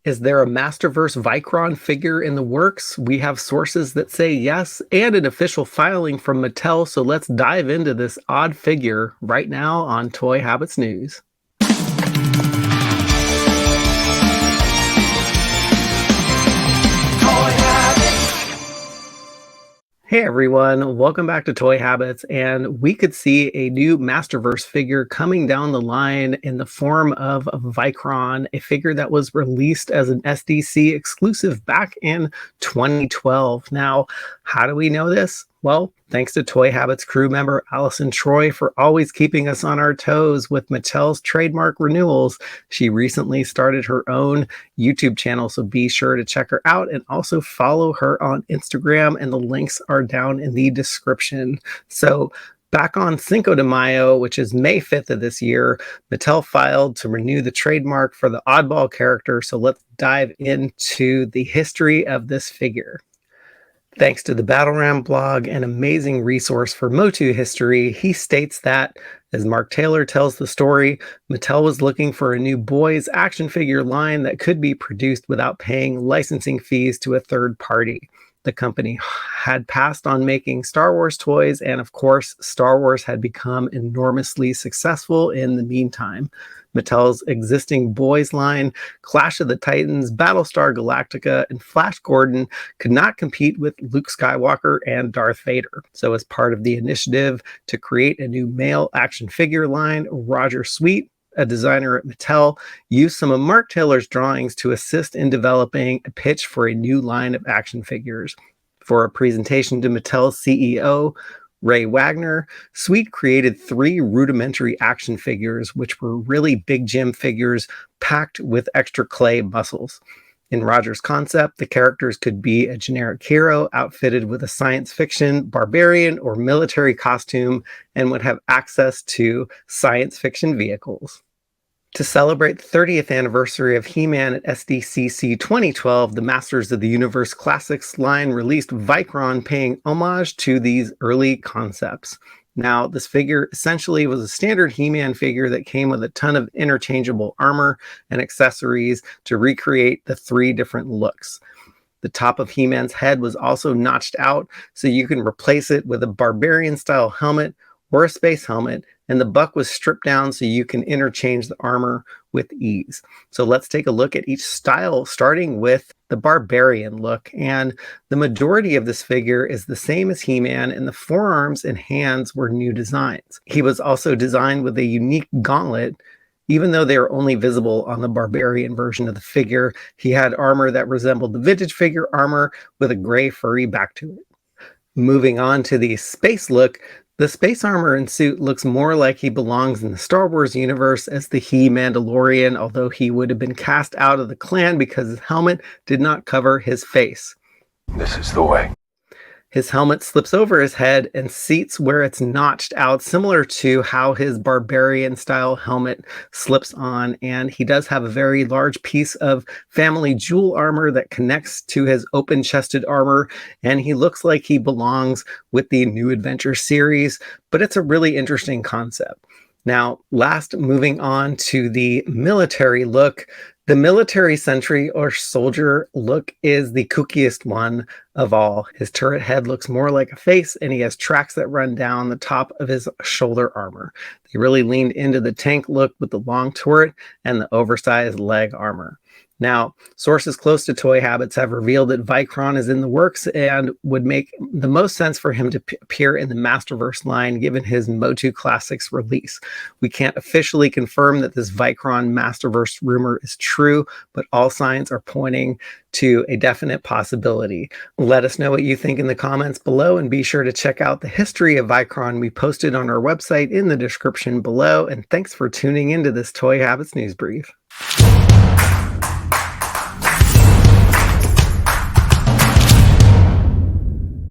Is there a Masterverse Vykron figure in the works? We have sources that say yes, and an official filing from Mattel, so let's dive into this odd figure right now on Toy Habits News. Hey everyone, welcome back to Toy Habits, and we could see a new Masterverse figure coming down the line in the form of Vykron, a figure that was released as an SDC exclusive back in 2012. Now, how do we know this? Well, thanks to Toy Habits crew member Allison Troy for always keeping us on our toes with Mattel's Trademark renewals. She recently started her own YouTube channel, so be sure to check her out and also follow her on Instagram, and the links are down in the description. So back on Cinco de Mayo, which is May 5th of this year, Mattel filed to renew the trademark for the oddball character, so let's dive into the history of this figure. Thanks to the Battleram blog, an amazing resource for MOTU history, he states that, as Mark Taylor tells the story, Mattel was looking for a new boys action figure line that could be produced without paying licensing fees to a third party. The company had passed on making Star Wars toys, and of course, Star Wars had become enormously successful in the meantime. Mattel's existing boys line, Clash of the Titans, Battlestar Galactica, and Flash Gordon could not compete with Luke Skywalker and Darth Vader. So as part of the initiative to create a new male action figure line, Roger Sweet, a designer at Mattel, used some of Mark Taylor's drawings to assist in developing a pitch for a new line of action figures. For a presentation to Mattel's CEO, Ray Wagner, Sweet created 3 rudimentary action figures, which were really Big Jim figures packed with extra clay muscles. In Roger's concept, the characters could be a generic hero outfitted with a science fiction, barbarian, or military costume, and would have access to science fiction vehicles. To celebrate the 30th anniversary of He-Man at SDCC 2012, the Masters of the Universe Classics line released Vykron, paying homage to these early concepts. Now, this figure essentially was a standard He-Man figure that came with a ton of interchangeable armor and accessories to recreate the 3 different looks. The top of He-Man's head was also notched out, so you can replace it with a barbarian-style helmet or a space helmet, and the buck was stripped down so you can interchange the armor with ease. So let's take a look at each style, starting with the barbarian look. And the majority of this figure is the same as He-Man, and the forearms and hands were new designs. He was also designed with a unique gauntlet. Even though they are only visible on the barbarian version of the figure, he had armor that resembled the vintage figure armor with a gray furry back to it. Moving on to the space look, the space armor and suit looks more like he belongs in the Star Wars universe as the He-Mandalorian, although he would have been cast out of the clan because his helmet did not cover his face. This is the way. His helmet slips over his head and seats where it's notched out, similar to how his barbarian-style helmet slips on, and he does have a very large piece of family jewel armor that connects to his open-chested armor, and he looks like he belongs with the New Adventure series, but it's a really interesting concept. Now, last, moving on to the military look. The military sentry or soldier look is the kookiest one of all. His turret head looks more like a face, and he has tracks that run down the top of his shoulder armor. They really leaned into the tank look with the long turret and the oversized leg armor. Now, sources close to Toy Habits have revealed that Vykron is in the works and would make the most sense for him to appear in the Masterverse line given his MOTU Classics release. We can't officially confirm that this Vykron Masterverse rumor is true, but all signs are pointing to a definite possibility. Let us know what you think in the comments below, and be sure to check out the history of Vykron we posted on our website in the description below. And thanks for tuning into this Toy Habits News Brief.